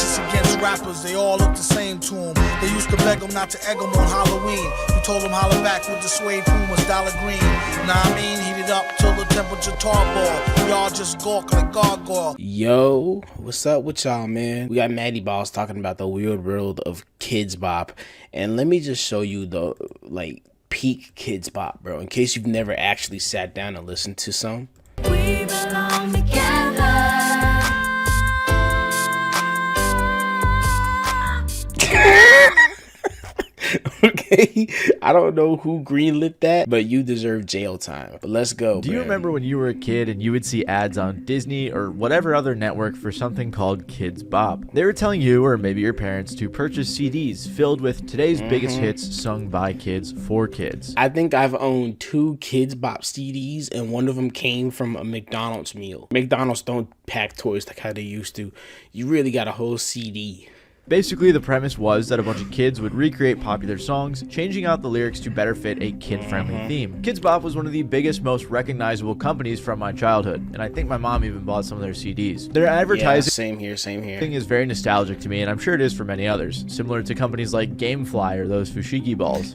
racist against rappers, they all look the same to him. They used to beg him not to egg him on Halloween. He told him holler back with the suede Pumas, dollar green. Nah, I mean, heat it up till the temperature tarball. Y'all just gawk like gargoyle. Yo, what's up with y'all, man? We got MattyBallz talking about the weird world of Kidz Bop. And let me just show you the, peak Kidz Bop, bro, in case you've never actually sat down and listened to some. We belong together. Okay, I don't know who greenlit that, but you deserve jail time. But let's go. Do you remember when you were a kid and you would see ads on Disney or whatever other network for something called Kidz Bop? They were telling you, or maybe your parents, to purchase CDs filled with today's biggest hits sung by kids for kids. I think I've owned 2 Kidz Bop CDs, and one of them came from a McDonald's meal. McDonald's don't pack toys like how they used to. You really got a whole CD. Basically, the premise was that a bunch of kids would recreate popular songs, changing out the lyrics to better fit a kid-friendly theme. Kidz Bop was one of the biggest, most recognizable companies from my childhood, and I think my mom even bought some of their CDs. Their advertising same here. is very nostalgic to me, and I'm sure it is for many others, similar to companies like Gamefly or those Fushigi balls.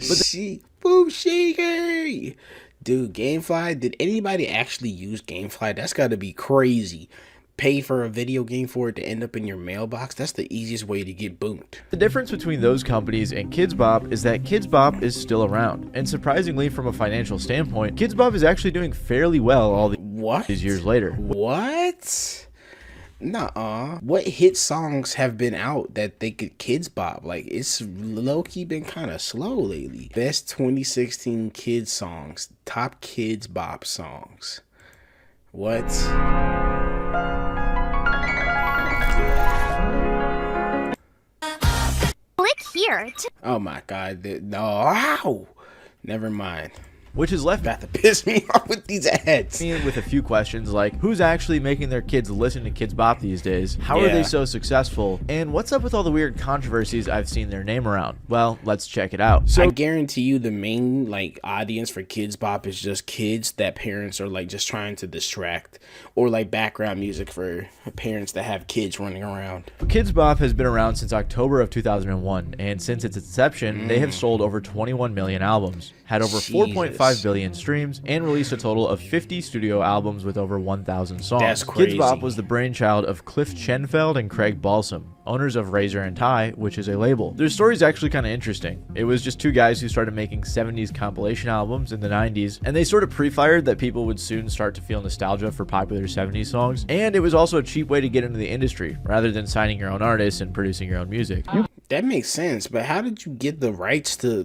Fushigi! Dude, Gamefly, did anybody actually use Gamefly? That's gotta be crazy. Pay for a video game for it to end up in your mailbox. That's the easiest way to get boomed. The difference between those companies and Kidz Bop is that Kidz Bop is still around, and surprisingly, from a financial standpoint, Kidz Bop is actually doing fairly well all these years later. What? Nuh-uh. What hit songs have been out that they could Kidz Bop? Like, it's low-key been kind of slow lately. Best 2016 kids songs. Top Kidz Bop songs. What? Click here. Oh my god. No. Ow. Never mind. Which is left About to piss me off with these ads. with a few questions like, who's actually making their kids listen to Kidz Bop these days? How are they so successful? And what's up with all the weird controversies I've seen their name around? Well, let's check it out. So I guarantee you the main audience for Kidz Bop is just kids that parents are just trying to distract, or background music for parents that have kids running around. Kidz Bop has been around since October of 2001, and since its inception, they have sold over 21 million albums, had over 4.5 billion streams, and released a total of 50 studio albums with over 1,000 songs. That's crazy. Kidz Bop was the brainchild of Cliff Chenfeld and Craig Balsam, owners of Razor and Tie, which is a label. Their story's actually kind of interesting. It was just 2 guys who started making 70s compilation albums in the 90s, and they sort of pre-fired that people would soon start to feel nostalgia for popular 70s songs, and it was also a cheap way to get into the industry, rather than signing your own artists and producing your own music. That makes sense, but how did you get the rights to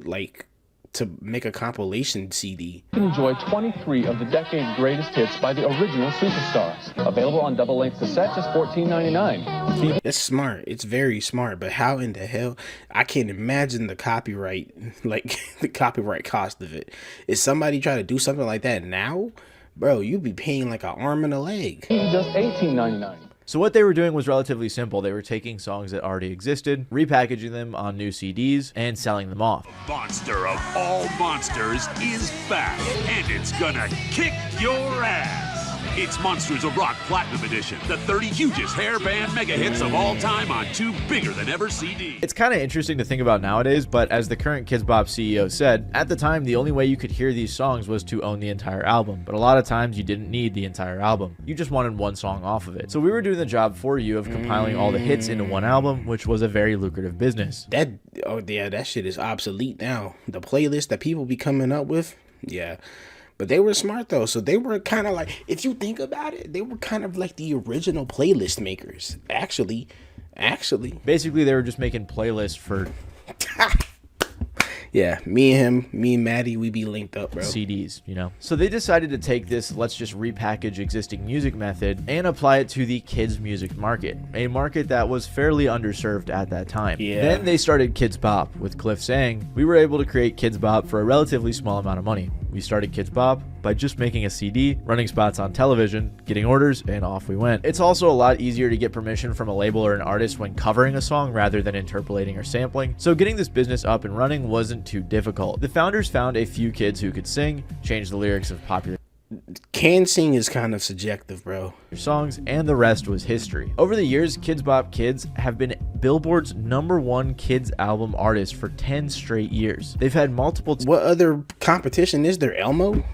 make a compilation CD? You can enjoy 23 of the decade's greatest hits by the original superstars. Available on double-length cassette, just $14.99. That's smart. It's very smart, but how in the hell? I can't imagine the copyright, the copyright cost of it. Is somebody trying to do something like that now? Bro, you'd be paying like an arm and a leg. Just $18.99. So what they were doing was relatively simple. They were taking songs that already existed, repackaging them on new CDs, and selling them off. Monster of all monsters is back, and it's gonna kick your ass. It's Monsters of Rock Platinum Edition, the 30 hugest hairband mega hits of all time on 2 bigger-than-ever CDs. It's kind of interesting to think about nowadays, but as the current Kidz Bop CEO said, at the time the only way you could hear these songs was to own the entire album, but a lot of times you didn't need the entire album. You just wanted one song off of it. So we were doing the job for you of compiling all the hits into one album, which was a very lucrative business. That shit is obsolete now. The playlist that people be coming up with, yeah. But they were smart though, so they were kind of if you think about it, they were kind of like the original playlist makers. Actually. Basically, they were just making playlists for Yeah, me and Matty, we be linked up, bro. CDs, you know. So they decided to take this let's just repackage existing music method and apply it to the kids music market, a market that was fairly underserved at that time. Yeah. Then they started Kidz Bop, with Cliff saying, we were able to create Kidz Bop for a relatively small amount of money. We started Kidz Bop by just making a CD, running spots on television, getting orders, and off we went. It's also a lot easier to get permission from a label or an artist when covering a song rather than interpolating or sampling, so getting this business up and running wasn't too difficult. The founders found a few kids who could sing, change the lyrics of popular Can sing is kind of subjective, bro. songs, and the rest was history. Over the years, Kidz Bop Kids have been Billboard's #1 kids album artist for 10 straight years. They've had multiple What other competition is there? Elmo?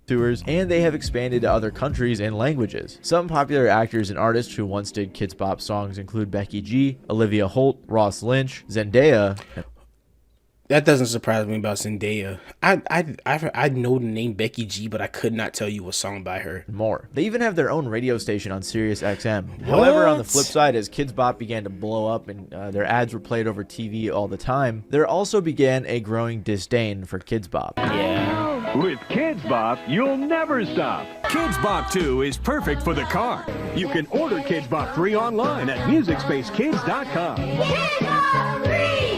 tours, and they have expanded to other countries and languages. Some popular actors and artists who once did Kidz Bop songs include Becky G, Olivia Holt, Ross Lynch, Zendaya. That doesn't surprise me about Zendaya. I know the name Becky G, but I could not tell you a song by her. More. They even have their own radio station on Sirius XM. However, on the flip side, as Kidz Bop began to blow up and their ads were played over TV all the time, there also began a growing disdain for Kidz Bop. Yeah. With Kidz Bop, you'll never stop. Kidz Bop 2 is perfect for the car. You can order Kidz Bop 3 online at MusicSpaceKids.com.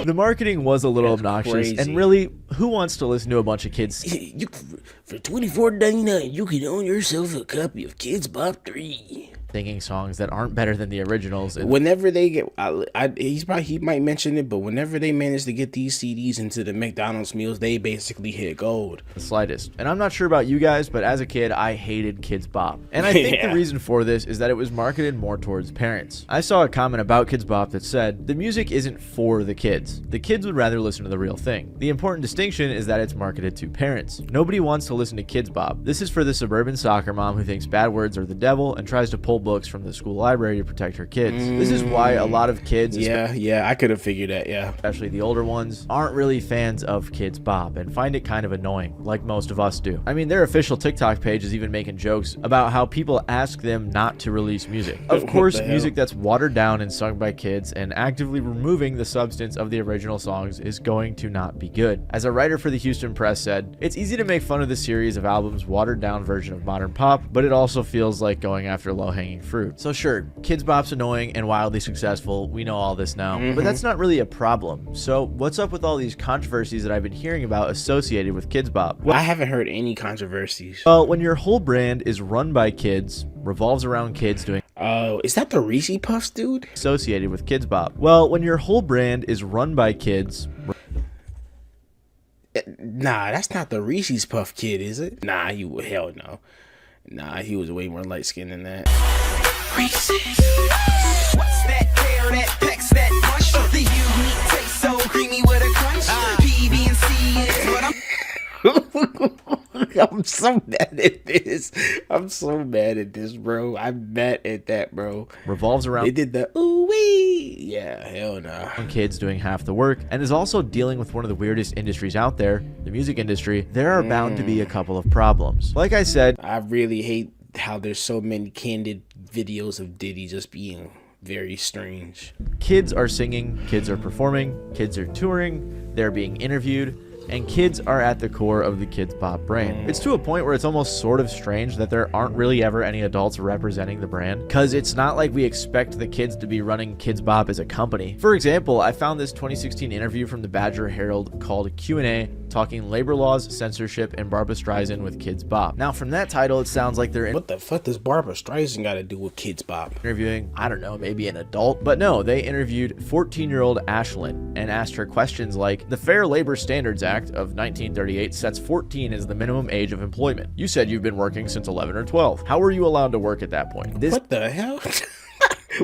The marketing was a little obnoxious, crazy. and really, who wants to listen to a bunch of kids For $24.99, you can own yourself a copy of Kidz Bop 3. singing songs that aren't better than the originals? Whenever they get, he might mention it, but whenever they manage to get these CDs into the McDonald's meals, they basically hit gold. The slightest. And I'm not sure about you guys, but as a kid, I hated Kidz Bop. And I think the reason for this is that it was marketed more towards parents. I saw a comment about Kidz Bop that said, the music isn't for the kids. The kids would rather listen to the real thing. The important distinction is that it's marketed to parents. Nobody wants to listen to Kidz Bop. This is for the suburban soccer mom who thinks bad words are the devil and tries to pull books from the school library to protect her kids. This is why a lot of kids, Yeah, I could have figured that, yeah. especially the older ones, aren't really fans of Kidz Bop and find it kind of annoying, like most of us do. I mean, their official TikTok page is even making jokes about how people ask them not to release music. Of course, music that's watered down and sung by kids and actively removing the substance of the original songs is going to not be good. As a writer for the Houston Press said, it's easy to make fun of the series of albums' watered down version of modern pop, but it also feels like going after low-hanging fruit. So sure, Kidz Bop's annoying and wildly successful, we know all this now, but that's not really a problem. So what's up with all these controversies that I've been hearing about associated with Kidz Bop? I haven't heard any controversies. Well, when your whole brand is run by kids, revolves around kids doing Oh, is that the Reese Puffs, dude? associated with Kidz Bop. Well, when your whole brand is run by kids, Nah, that's not the Reese's Puff kid, is it? Nah, hell no. Nah, he was way more light skinned than that. What's that pear, that pecs, that punch? The unique taste so creamy with a crunch. PB and C is what I'm. I'm so mad at this. I'm so mad at this, bro. I'm mad at that, bro. revolves They around did the ooh wee. Yeah, hell no. kids doing half the work, and is also dealing with one of the weirdest industries out there, the music industry. There are bound to be a couple of problems. Like I said, I really hate how there's so many candid videos of Diddy just being very strange. kids are singing, kids are performing, kids are touring, they're being interviewed, and kids are at the core of the Kidz Bop brand. It's to a point where it's almost sort of strange that there aren't really ever any adults representing the brand, because it's not like we expect the kids to be running Kidz Bop as a company. For example, I found this 2016 interview from the Badger Herald called Q&A, talking labor laws, censorship, and Barbra Streisand with Kidz Bop. Now, from that title, it sounds like they're What the fuck does Barbra Streisand got to do with Kidz Bop? interviewing, I don't know, maybe an adult, but no, they interviewed 14-year-old Ashlyn and asked her questions like, the Fair Labor Standards Act of 1938 sets 14 as the minimum age of employment. You said you've been working since 11 or 12. How were you allowed to work at that point? This What the hell?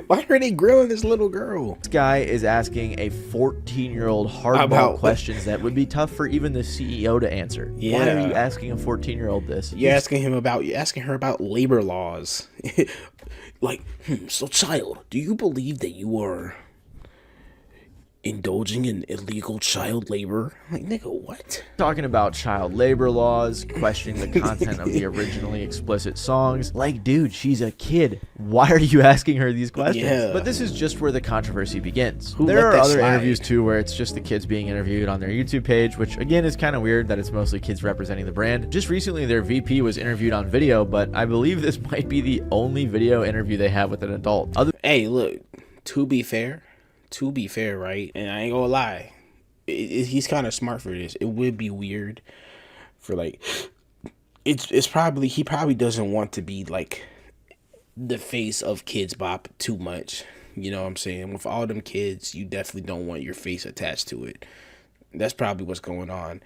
Why are they grilling this little girl? guy is asking a 14-year-old hardball About- questions that would be tough for even the CEO to answer. Why are Yeah. you asking a 14-year-old this? You're asking her about labor laws. Like, so child, do you believe that you are indulging in illegal child labor? Like, nigga, what? Talking about child labor laws, questioning the content of the originally explicit songs. Like, dude, she's a kid. Why are you asking her these questions? Yeah. But this is just where the controversy begins. Who There let are that other slide? interviews too where it's just the kids being interviewed on their YouTube page, which again is kind of weird that it's mostly kids representing the brand. Just recently, their VP was interviewed on video, but I believe this might be the only video interview they have with an adult. Hey, look, to be fair, right? And I ain't gonna lie, he's kind of smart for this. It would be weird for like, it's probably, he probably doesn't want to be like the face of Kidz Bop too much. You know what I'm saying? With all them kids, you definitely don't want your face attached to it. That's probably what's going on.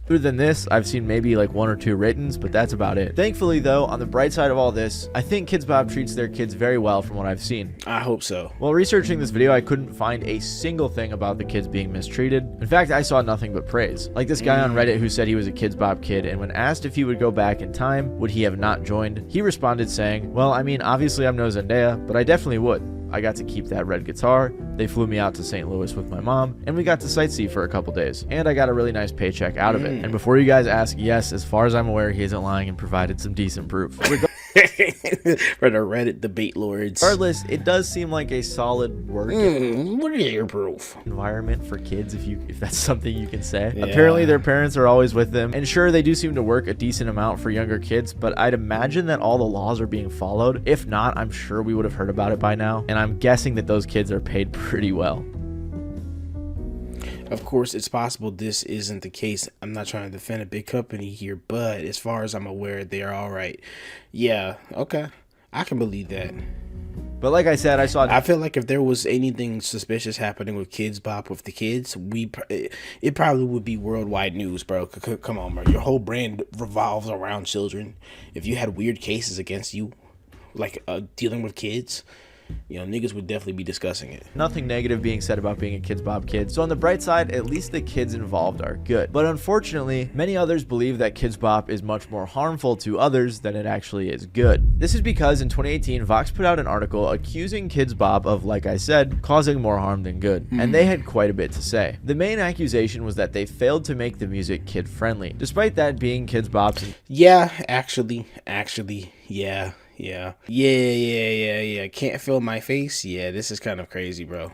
Other than this, I've seen maybe like 1 or 2 writtens, but that's about it. Thankfully though, on the bright side of all this, I think Kidz Bop treats their kids very well from what I've seen. I hope so. While researching this video, I couldn't find a single thing about the kids being mistreated. In fact, I saw nothing but praise. Like this guy on Reddit who said he was a Kidz Bop kid, and when asked if he would go back in time, would he have not joined, he responded saying, well, I mean, obviously I'm no Zendaya, but I definitely would. I got to keep that red guitar, they flew me out to St. Louis with my mom, and we got to sightsee for a couple days, and I got a really nice paycheck out of it. And before you guys ask, yes, as far as I'm aware, he isn't lying and provided some decent proof. For the Reddit debate lords. Regardless, it does seem like a solid work What is your proof? environment for kids, if that's something you can say. Yeah. Apparently their parents are always with them, and sure, they do seem to work a decent amount for younger kids, but I'd imagine that all the laws are being followed. If not, I'm sure we would have heard about it by now, and I'm guessing that those kids are paid pretty well. Of course, it's possible this isn't the case. I'm not trying to defend a big company here, but as far as I'm aware, they are all right. Yeah, okay. I can believe that. But like I said, I feel like if there was anything suspicious happening with Kidz Bop with the kids, it probably would be worldwide news, bro. Come on, bro. Your whole brand revolves around children. If you had weird cases against you, like dealing with kids, you know, niggas would definitely be discussing it. Nothing negative being said about being a Kidz Bop kid. So on the bright side, at least the kids involved are good. But unfortunately, many others believe that Kidz Bop is much more harmful to others than it actually is good. This is because in 2018, Vox put out an article accusing Kidz Bop of, like I said, causing more harm than good. And they had quite a bit to say. The main accusation was that they failed to make the music kid-friendly, despite that being Kidz Bop's... Yeah, actually, yeah. Can't feel my face. Yeah, this is kind of crazy, bro.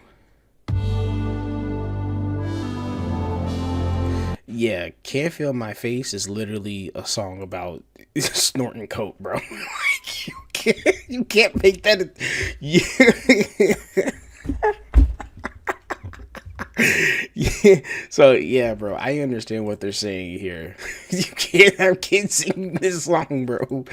Yeah, Can't Feel My Face is literally a song about snorting coke, bro. Like, you can't make that. Yeah. So yeah, bro, I understand what they're saying here. You can't have kids singing this song, bro.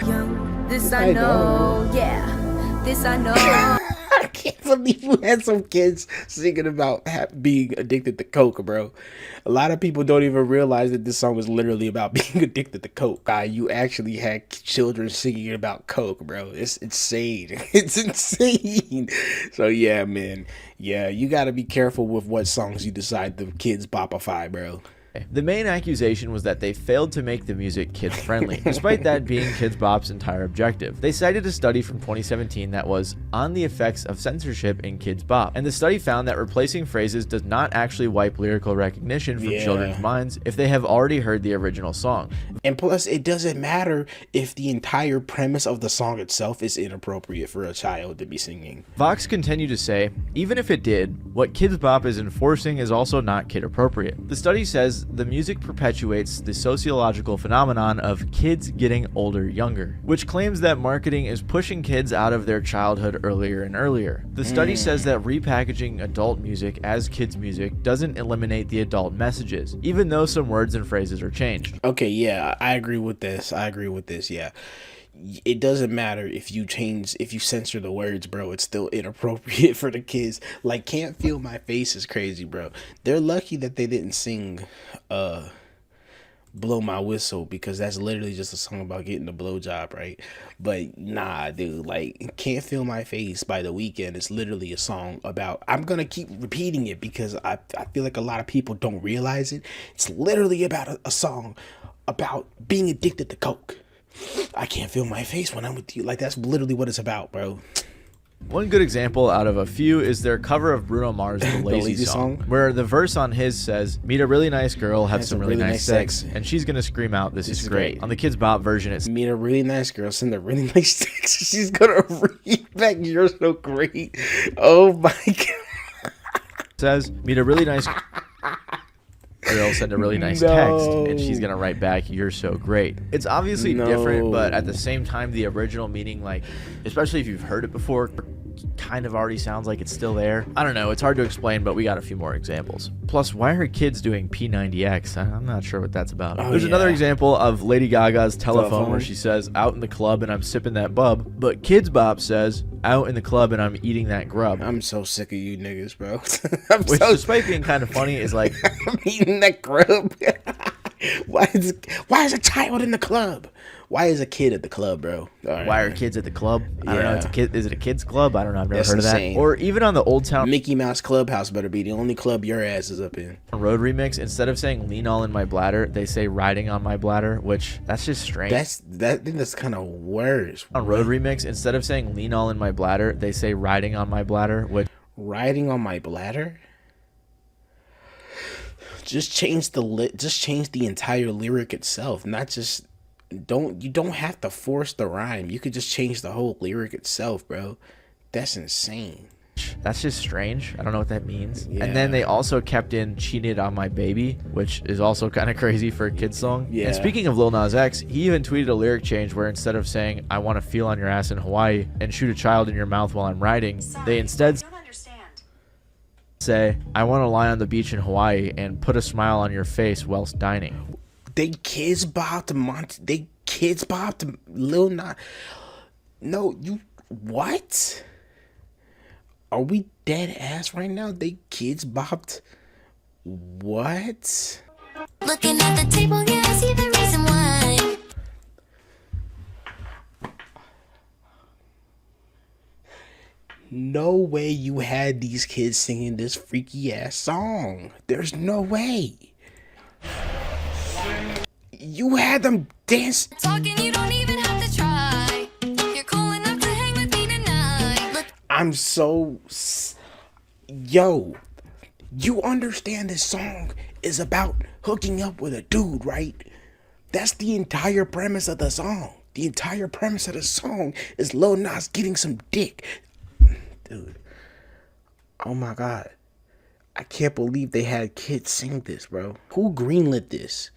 This I know, yeah. This I know. I can't believe we had some kids singing about being addicted to coke, bro. A lot of people don't even realize that this song was literally about being addicted to coke. You actually had children singing about coke, bro. It's insane. It's insane. So yeah, man. Yeah, you gotta be careful with what songs you decide the kids bopify, bro. The main accusation was that they failed to make the music kid-friendly, despite that being Kidz Bop's entire objective. They cited a study from 2017 that was on the effects of censorship in Kidz Bop, and the study found that replacing phrases does not actually wipe lyrical recognition from children's minds if they have already heard the original song. And plus, it doesn't matter if the entire premise of the song itself is inappropriate for a child to be singing. Vox continued to say, even if it did, what Kidz Bop is enforcing is also not kid-appropriate. The study says the music perpetuates the sociological phenomenon of kids getting older younger, which claims that marketing is pushing kids out of their childhood earlier and earlier. The study says that repackaging adult music as kids music doesn't eliminate the adult messages, even though some words and phrases are changed. Okay, yeah, I agree with this. Yeah. It doesn't matter if you censor the words, bro. It's still inappropriate for the kids. Like, Can't Feel My Face is crazy, bro. They're lucky that they didn't sing Blow My Whistle, because that's literally just a song about getting a blowjob, right? But nah, dude, like, Can't Feel My Face by The Weeknd is literally a song about, I'm gonna keep repeating it because I feel like a lot of people don't realize it. It's literally about a song about being addicted to coke. I can't feel my face when I'm with you. Like, that's literally what it's about, bro. One good example out of a few is their cover of Bruno Mars' The Lazy Song, where the verse on his says, meet a really nice girl, have some really nice sex, and she's gonna scream out, this is great. On the Kidz Bop version, it's meet a really nice girl, send a really nice sex, she's gonna read back, you're so great. Oh my god. Says, meet a really nice girl, send a really nice text, and she's gonna write back, you're so great. It's obviously different, but at the same time, the original meaning, like, especially if you've heard it before, kind of already sounds like it's still there. I don't know, it's hard to explain, but we got a few more examples. Plus, why are kids doing P90X? I'm not sure what that's about. There's another example of Lady Gaga's Telephone where she says, out in the club and I'm sipping that bub, but Kidz Bop says, out in the club and I'm eating that grub. I'm so sick of you niggas, bro. Which, despite being kind of funny, is like, I'm eating that grub. Why is a child in the club? Why is a kid at the club, bro? Why are kids at the club? I don't know. Yeah. It's a kid. Is it a kids club? I don't know. I've never That's heard of insane. that. Or even on the Old Town Mickey Mouse Clubhouse better be the only club your ass is up in. Road remix, instead of saying lean all in my bladder, they say riding on my bladder, which that's just strange. I think that's kind of worse. On Road remix, instead of saying lean all in my bladder, they say riding on my bladder, which Riding on my bladder? Just change the entire lyric itself, not just you don't have to force the rhyme. You could just change the whole lyric itself, bro. That's insane. that's just strange. I don't know what that means. Yeah. And then they also kept in cheated on my baby, which is also kind of crazy for a kid's song. Yeah. And speaking of Lil Nas X, he even tweeted a lyric change where instead of saying I want to feel on your ass in Hawaii and shoot a child in your mouth while I'm riding, they instead say I want to lie on the beach in Hawaii and put a smile on your face whilst dining. They kids bopped Lil Nas. No, you what? Are we dead ass right now? They kids bopped what? Looking at the table, yeah, I see the reason why. No way you had these kids singing this freaky ass song. There's no way. You had them dance. Talking, you don't even have to try. You're cool enough to hang with me tonight. Look, I'm so... Yo, you understand this song is about hooking up with a dude, right? That's the entire premise of the song. The entire premise of the song is Lil Nas getting some dick. Dude. Oh my God. I can't believe they had kids sing this, bro. Who greenlit this?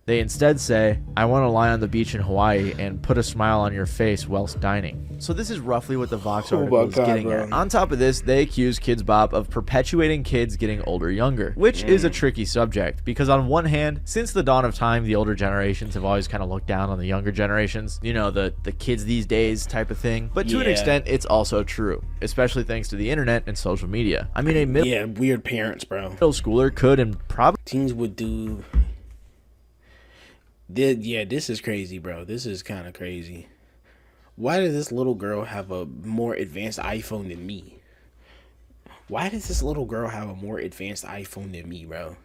They instead say, I want to lie on the beach in Hawaii and put a smile on your face whilst dining. So this is roughly what the Vox article is getting at. On top of this, they accuse Kidz Bop of perpetuating kids getting older younger, which is a tricky subject because on one hand, since the dawn of time, the older generations have always kind of looked down on the younger generations, you know, the kids these days type of thing. But to an extent, it's also true, especially thanks to the internet and social media. I mean, a weird parents, bro. middle schooler could and probably teens would do... this is crazy, bro. This is kind of crazy. Why does this little girl have a more advanced iPhone than me? Why does this little girl have a more advanced iPhone than me, bro?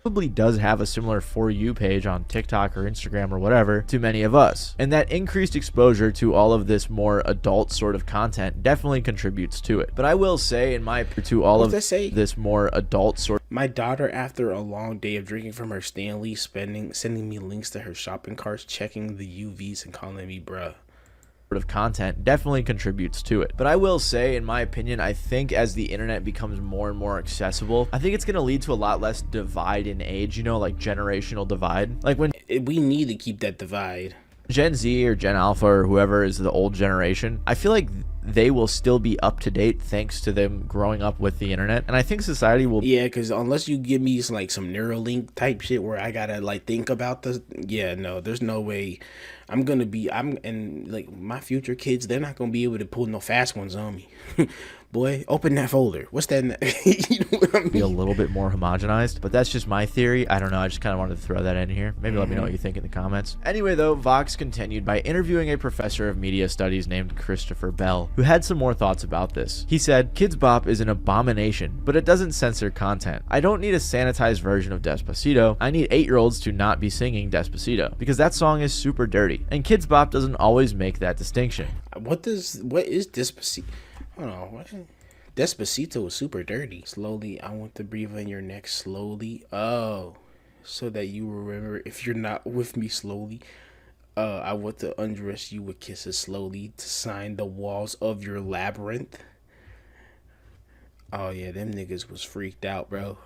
probably does have a similar For You page on TikTok or Instagram or whatever to many of us. And that increased exposure to all of this more adult sort of content definitely contributes to it. But I will say, in my to all of this more adult sort, my daughter, after a long day of drinking from her Stanley, sending me links to her shopping carts, checking the UVs and calling me bruh, of content definitely contributes to it. But I will say, in my opinion, I think as the internet becomes more and more accessible, I think it's going to lead to a lot less divide in age, you know, like generational divide. Like when we need to keep that divide. Gen Z or Gen Alpha or whoever is the old generation, I feel like they will still be up to date thanks to them growing up with the internet. And I think society will... Yeah, because unless you give me some Neuralink type shit where I gotta think about this, no, there's no way and my future kids, they're not gonna be able to pull no fast ones on me. Boy, open that folder. What's that? You know what I mean? Be a little bit more homogenized, but that's just my theory. I don't know. I just kind of wanted to throw that in here. Maybe let me know what you think in the comments. Anyway, though, Vox continued by interviewing a professor of media studies named Christopher Bell, who had some more thoughts about this. He said, Kidz Bop is an abomination, but it doesn't censor content. I don't need a sanitized version of Despacito. I need 8-year-olds to not be singing Despacito, because that song is super dirty. And Kidz Bop doesn't always make that distinction. What is Despacito? Hold on, what? Despacito is super dirty. Slowly, I want to breathe in your neck slowly. Oh, so that you remember if you're not with me slowly. I want to undress you with kisses slowly to sign the walls of your labyrinth. Oh yeah, them niggas was freaked out, bro.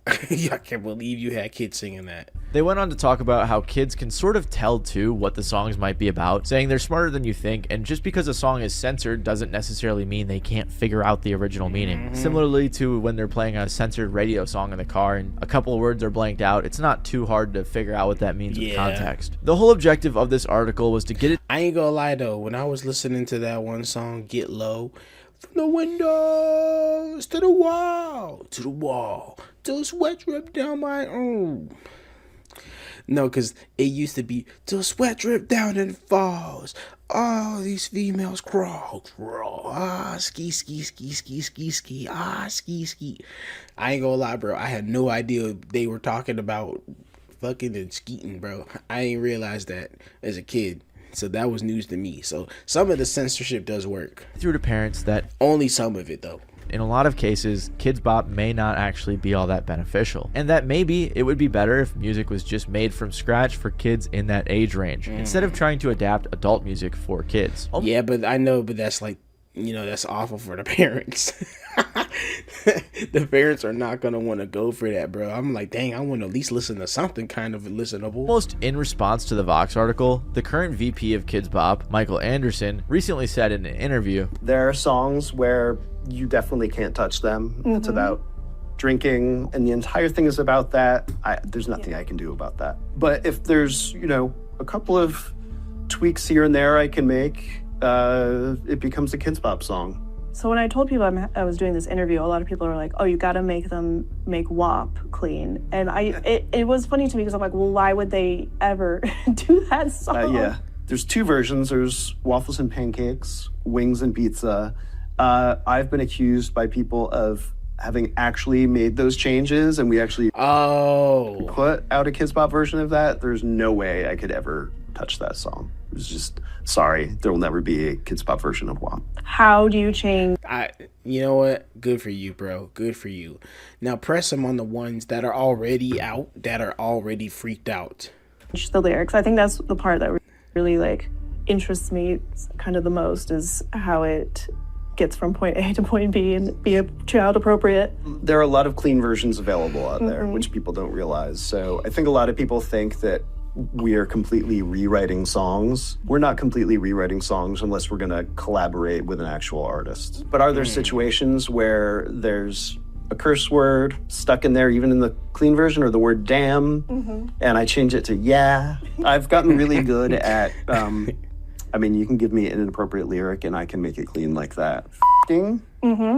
I can't believe you had kids singing that. They went on to talk about how kids can sort of tell too what the songs might be about, saying they're smarter than you think, and just because a song is censored doesn't necessarily mean they can't figure out the original meaning. Similarly to when they're playing a censored radio song in the car and a couple of words are blanked out, it's not too hard to figure out what that means with context. The whole objective of this article was to get it. I ain't gonna lie though, when I was listening to that one song, Get Low, from the windows to the wall, till sweat drip down my arm. No, because it used to be till sweat drip down and falls. Oh, these females crawl. Ski, ski, ski, ski, ski, ski. Ski, ski. I ain't gonna lie, bro. I had no idea they were talking about fucking and skeeting, bro. I ain't realized that as a kid. So that was news to me. So some of the censorship does work. Through to parents that only some of it though. In a lot of cases, Kidz Bop may not actually be all that beneficial, and that maybe it would be better if music was just made from scratch for kids in that age range, instead of trying to adapt adult music for kids. Yeah, but I know, but that's like, that's awful for the parents. The parents are not gonna want to go for that, bro. I'm like, dang, I want to at least listen to something kind of listenable. Almost in response to the Vox article, the current VP of Kidz Bop, Michael Anderson, recently said in an interview, "There are songs where you definitely can't touch them. It's about drinking, and the entire thing is about that. There's nothing I can do about that. But if there's, a couple of tweaks here and there I can make, it becomes a Kidz Bop song." So when I told people I was doing this interview, a lot of people are like, "Oh, you got to make them make WAP clean." And it was funny to me because I'm like, well, why would they ever do that song? Yeah, there's two versions. There's Waffles and Pancakes, Wings and Pizza. I've been accused by people of having actually made those changes, and we actually put out a Kidz Bop version of that. There's no way I could ever touch that song. It's just, sorry, there will never be a Kidz Bop version of WAP. How do you change? You know what? Good for you, bro. Good for you. Now press them on the ones that are already out, that are already freaked out. The lyrics. I think that's the part that really interests me kind of the most, is how it gets from point A to point B and be a child appropriate. There are a lot of clean versions available out there, which people don't realize. So I think a lot of people think that we are completely rewriting songs. We're not completely rewriting songs unless we're gonna collaborate with an actual artist. But are there situations where there's a curse word stuck in there, even in the clean version, or the word damn, and I change it to yeah? I've gotten really good at, you can give me an inappropriate lyric and I can make it clean like that. F***ing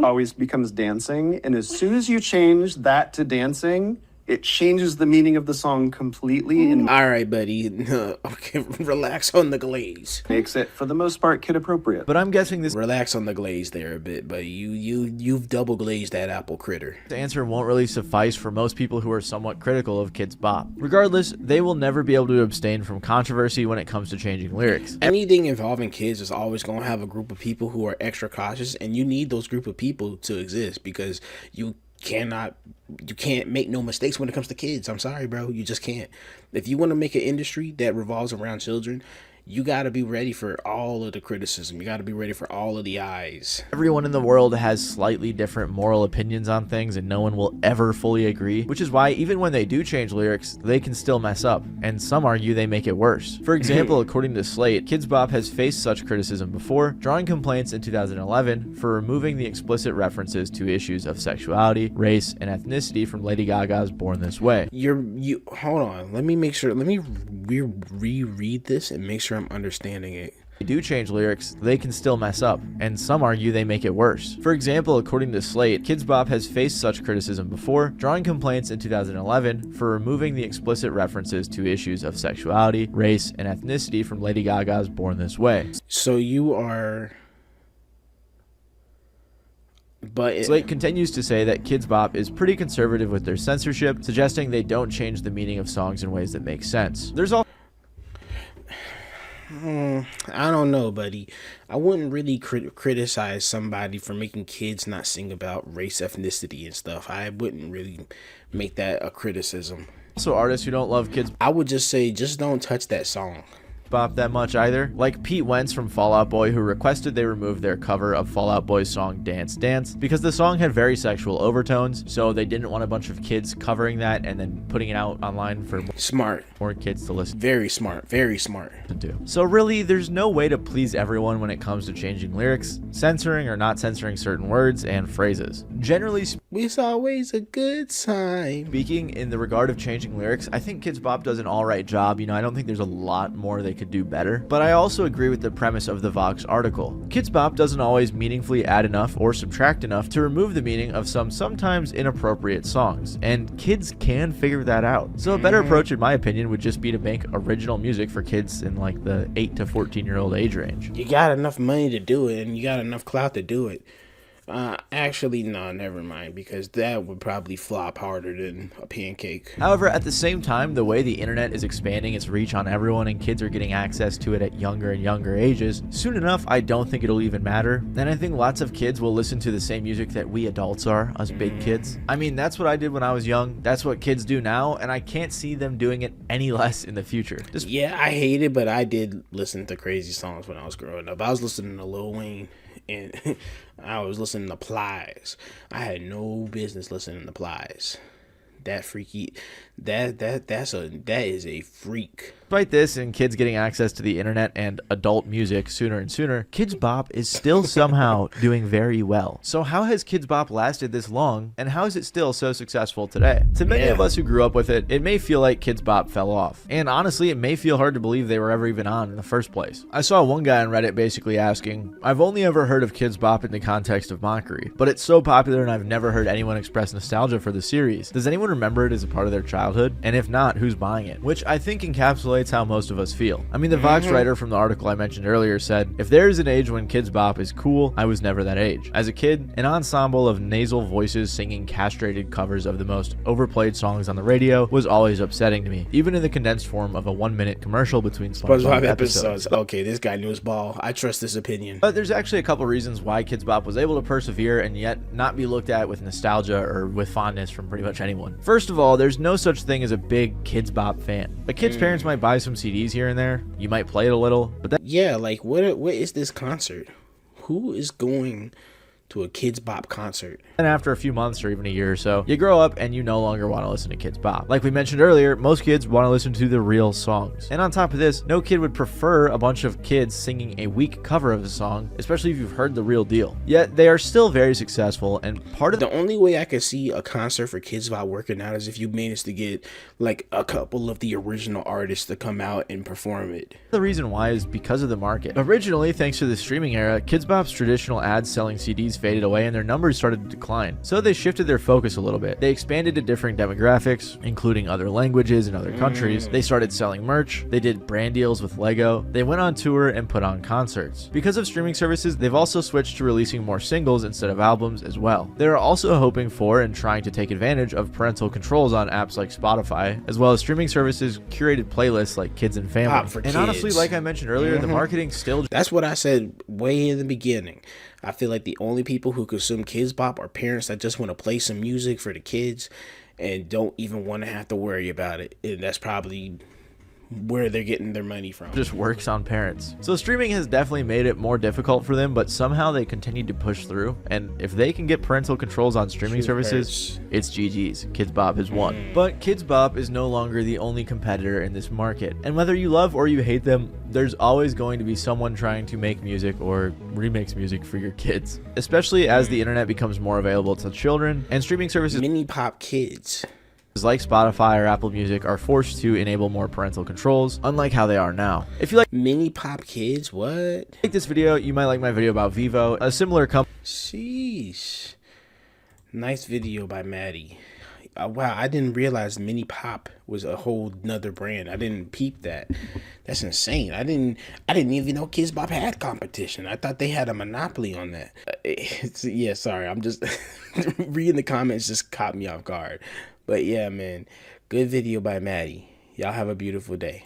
always becomes dancing, and as soon as you change that to dancing, it changes the meaning of the song completely. And all right, buddy. Okay, relax on the glaze. Makes it, for the most part, kid appropriate. But I'm guessing this... Relax on the glaze there a bit, but you've double glazed that apple critter. The answer won't really suffice for most people who are somewhat critical of Kidz Bop. Regardless, they will never be able to abstain from controversy when it comes to changing lyrics. Anything involving kids is always going to have a group of people who are extra cautious, and you need those group of people to exist, because you can't make no mistakes when it comes to kids. I'm sorry, bro. You just can't. If you want to make an industry that revolves around children, you got to be ready for all of the criticism. You got to be ready for all of the eyes. Everyone in the world has slightly different moral opinions on things, and no one will ever fully agree, which is why even when they do change lyrics, they can still mess up, and some argue they make it worse. For example, according to Slate, Kidz Bop has faced such criticism before, drawing complaints in 2011 for removing the explicit references to issues of sexuality, race, and ethnicity from Lady Gaga's Born This Way. You hold on. Let me make sure. Let me reread this and make sure I'm understanding it. They do change lyrics, they can still mess up, and some argue they make it worse. For example, according to Slate, Kidz Bop has faced such criticism before, drawing complaints in 2011 for removing the explicit references to issues of sexuality, race, and ethnicity from Lady Gaga's Born This Way. So you are... Slate continues to say that Kidz Bop is pretty conservative with their censorship, suggesting they don't change the meaning of songs in ways that make sense. There's also... I don't know, buddy. I wouldn't really criticize somebody for making kids not sing about race, ethnicity, and stuff. I wouldn't really make that a criticism. Also, artists who don't love Kidz, I would just say, just don't touch that song. Bop that much either, like Pete Wentz from Fall Out Boy, who requested they remove their cover of Fall Out Boy's song Dance Dance because the song had very sexual overtones, so they didn't want a bunch of kids covering that and then putting it out online for more kids to listen. Very smart to. So really, there's no way to please everyone when it comes to changing lyrics, censoring or not censoring certain words and phrases. Generally, it's always a good time. Speaking in the regard of changing lyrics, I think Kidz Bop does an alright job. I don't think there's a lot more they could do better, but I also agree with the premise of the Vox article. Kidz Bop doesn't always meaningfully add enough or subtract enough to remove the meaning of some sometimes inappropriate songs, and kids can figure that out. So a better approach, in my opinion, would just be to make original music for kids in like the 8 to 14-year-old age range. You got enough money to do it, and you got enough clout to do it. Actually, no, never mind, because that would probably flop harder than a pancake. However, at the same time, the way the internet is expanding its reach on everyone and kids are getting access to it at younger and younger ages, soon enough, I don't think it'll even matter. And I think lots of kids will listen to the same music that we adults are, us big kids. I mean, that's what I did when I was young. That's what kids do now, and I can't see them doing it any less in the future. Yeah, I hate it, but I did listen to crazy songs when I was growing up. I was listening to Lil Wayne, and I was listening to Plies. I had no business listening to Plies. That freaky, that is a freak. Despite this and kids getting access to the internet and adult music sooner and sooner, Kidz Bop is still somehow doing very well. So how has Kidz Bop lasted this long, and how is it still so successful today? To many of us who grew up with it, it may feel like Kidz Bop fell off. And honestly, it may feel hard to believe they were ever even on in the first place. I saw one guy on Reddit basically asking, I've only ever heard of Kidz Bop in the context of mockery, but it's so popular and I've never heard anyone express nostalgia for the series. Does anyone remember it as a part of their childhood? And if not, who's buying it? Which I think encapsulates how most of us feel. I mean, the Vox writer from the article I mentioned earlier said, if there is an age when Kidz Bop is cool, I was never that age. As a kid, an ensemble of nasal voices singing castrated covers of the most overplayed songs on the radio was always upsetting to me, even in the condensed form of a 1-minute commercial between SpongeBob episodes. Okay, this guy knew his ball. I trust this opinion. But there's actually a couple reasons why Kidz Bop was able to persevere and yet not be looked at with nostalgia or with fondness from pretty much anyone. First of all, there's no such thing as a big Kidz Bop fan. A kid's parents might buy some CDs here and there. You might play it a little, but that— yeah, like what is this concert? Who is going to a Kidz Bop concert? And after a few months or even a year or so, you grow up and you no longer want to listen to Kidz Bop. Like we mentioned earlier, most kids want to listen to the real songs. And on top of this, no kid would prefer a bunch of kids singing a weak cover of a song, especially if you've heard the real deal. Yet they are still very successful, and part of the only way I could see a concert for Kidz Bop working out is if you managed to get like a couple of the original artists to come out and perform it. The reason why is because of the market. Originally, thanks to the streaming era, Kidz Bop's traditional ads selling CDs faded away and their numbers started to decline. So they shifted their focus a little bit. They expanded to different demographics, including other languages and other countries. They started selling merch. They did brand deals with Lego. They went on tour and put on concerts. Because of streaming services, they've also switched to releasing more singles instead of albums as well. They're also hoping for and trying to take advantage of parental controls on apps like Spotify, as well as streaming services curated playlists like Kids and Family. Pop for and kids. Honestly, like I mentioned earlier, the marketing still— that's what I said way in the beginning. I feel like the only people who consume Kidz Bop are parents that just want to play some music for the kids and don't even want to have to worry about it. And that's probably where they're getting their money from. Just works on parents. So streaming has definitely made it more difficult for them, but somehow they continue to push through. And if they can get parental controls on streaming services, it's GG's. Kidz Bop has won. But Kidz Bop is no longer the only competitor in this market. And whether you love or you hate them, there's always going to be someone trying to make music or remix music for your kids, especially as the internet becomes more available to children and streaming services Mini Pop Kids like Spotify or Apple Music are forced to enable more parental controls, unlike how they are now. If you like Mini Pop Kids, what? Like this video, you might like my video about Vivo, a similar company. Sheesh. Nice video by Matty. Wow, I didn't realize Mini Pop was a whole nother brand. I didn't peep that. That's insane. I didn't even know Kidz Bop had competition. I thought they had a monopoly on that. Yeah, sorry. I'm just reading the comments just caught me off guard. But yeah, man, good video by Matty. Y'all have a beautiful day.